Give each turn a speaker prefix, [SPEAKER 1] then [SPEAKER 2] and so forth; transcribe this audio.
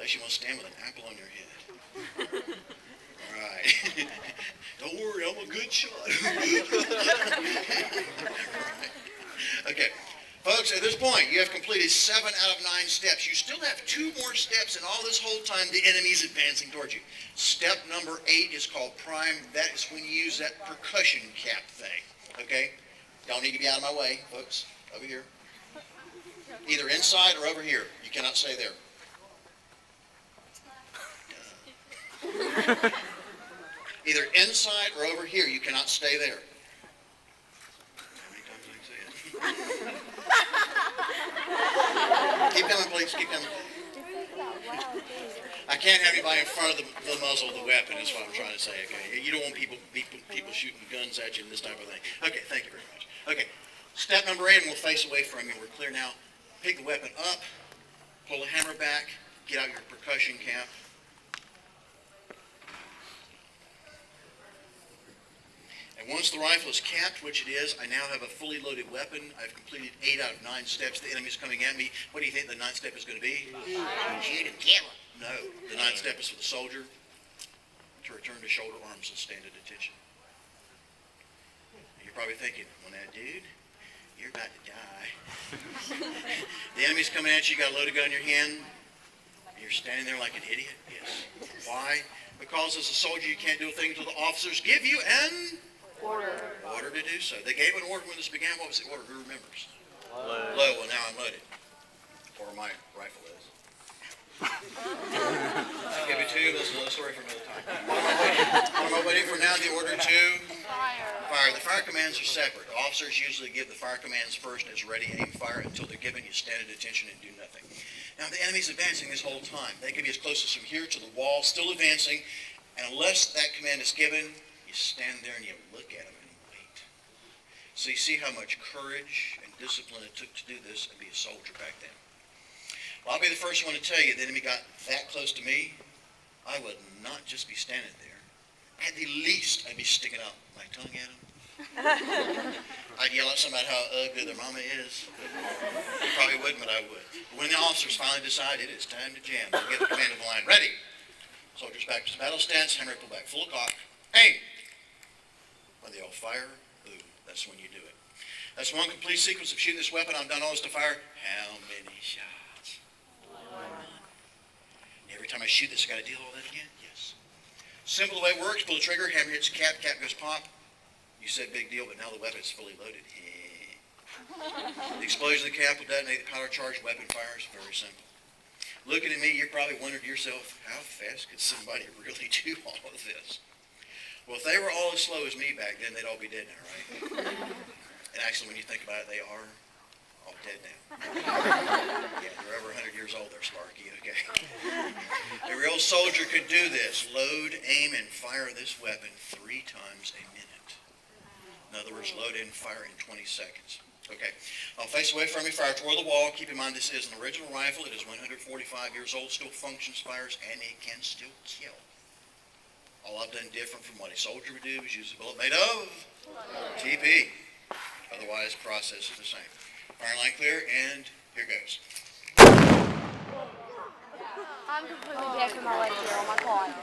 [SPEAKER 1] Unless you want to stand with an apple on your head. All right. Don't worry, I'm a good shot. Okay. Folks, at this point, you have completed 7 out of 9 steps. You still have 2 more steps, and all this whole time, the enemy's advancing towards you. Step number 8 is called prime. That is when you use that percussion cap thing. Okay? Y'all need to be out of my way, folks. Over here. Either inside or over here. You cannot stay there. Either inside or over here. You cannot stay there. How many times did I say it? Keep coming, please. Keep coming. I can't have anybody in front of the muzzle of the weapon is what I'm trying to say, okay? You don't want people shooting guns at you and this type of thing. Okay, thank you very much. Okay, step number 8, and we'll face away from you. We're clear now. Pick the weapon up, pull the hammer back, get out your percussion cap. And once the rifle is capped, which it is, I now have a fully loaded weapon. I've completed 8 out of 9 steps. The enemy's coming at me. What do you think the 9th step is going to be? Shoot him, kill him. No, the 9th step is for the soldier to return to shoulder arms and stand at attention. And you're probably thinking, well now, dude, you're about to die. The enemy's coming at you. You got a loaded gun in your hand. And you're standing there like an idiot. Yes. Why? Because as a soldier, you can't do a thing until the officers give you an order to do so. They gave an order when this began. What was the order? Who remembers? Load. Well, now I'm loaded. Or my rifle is. I'll give it to you. This is another story for another time. What am I waiting for now? The order to fire. The fire commands are separate. Officers usually give the fire commands first as ready, aim, fire. Until they're given, you stand at attention and do nothing. Now, the enemy's advancing this whole time. They can be as close as from here to the wall, still advancing. And unless that command is given, you stand there and you look at them and you wait. So you see how much courage and discipline it took to do this and be a soldier back then. Well, I'll be the first one to tell you, the enemy got that close to me, I would not just be standing there. At the least, I'd be sticking out my tongue at them. I'd yell at somebody how ugly their mama is. They probably wouldn't, but I would. But when the officers finally decide it is time to jam, they get the command of the line. Ready! Soldiers back to battle stance, hammer pull back, full cock. Aim! When they all fire, ooh, that's when you do it. That's one complete sequence of shooting this weapon. I've done all this to fire. How many shots? 1. Every time I shoot this, I got to deal all that again? Yes. Simple the way it works. Pull the trigger, hammer hits the cap goes pop. You said big deal, but now the weapon's fully loaded. The explosion of the cap will detonate the powder charged weapon fires. Very simple. Looking at me, you probably wondered to yourself, how fast could somebody really do all of this? Well, if they were all as slow as me back then, they'd all be dead now, right? And actually, when you think about it, they are all dead now. Yeah, they're over 100 years old, they're Sparky, okay? A real soldier could do this. Load, aim, and fire this weapon 3 times a minute. In other words, load and fire in 20 seconds. Okay, I'll face away from you, fire toward the wall. Keep in mind this is an original rifle. It is 145 years old, still functions, fires, and it can still kill. All I've done different from what a soldier would do is use a bullet made of TP. Otherwise, process is the same. Fire line clear, and here goes.
[SPEAKER 2] I'm completely dead from my leg here on my quad.